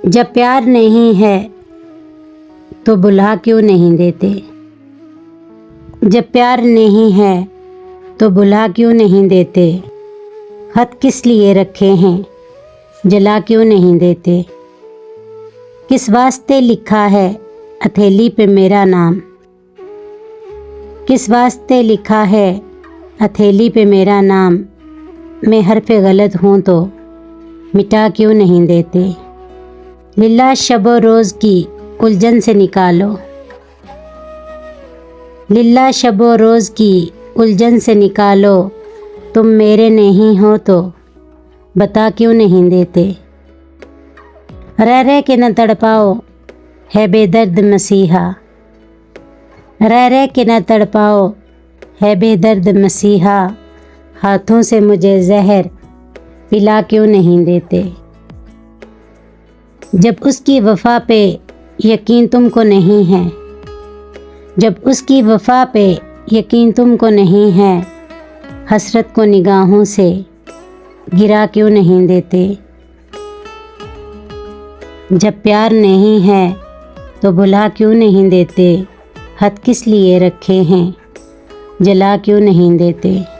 जब प्यार नहीं है तो बुला क्यों नहीं देते। जब प्यार नहीं है तो बुला क्यों नहीं देते। खत किस लिए रखे हैं, जला क्यों नहीं देते। किस वास्ते लिखा है हथेली पे मेरा नाम। किस वास्ते लिखा है हथेली पे मेरा नाम। मैं हर पे गलत हूँ तो मिटा क्यों नहीं देते। लिल्ला शबो रोज़ की उलझन से निकालो। लिल्ला शबो रोज़ की उलझन से निकालो। तुम मेरे नहीं हो तो बता क्यों नहीं देते। रह के न तड़पाओ है बेदर्द मसीहा। रह के न तड़पाओ है बेदर्द मसीहा। हाथों से मुझे जहर पिला क्यों नहीं देते। जब उसकी वफ़ा पे यकीन तुमको नहीं है। जब उसकी वफ़ा पे यकीन तुमको नहीं है। हसरत को निगाहों से गिरा क्यों नहीं देते। जब प्यार नहीं है तो बुला क्यों नहीं देते। खत किस लिए रखे हैं, जला क्यों नहीं देते।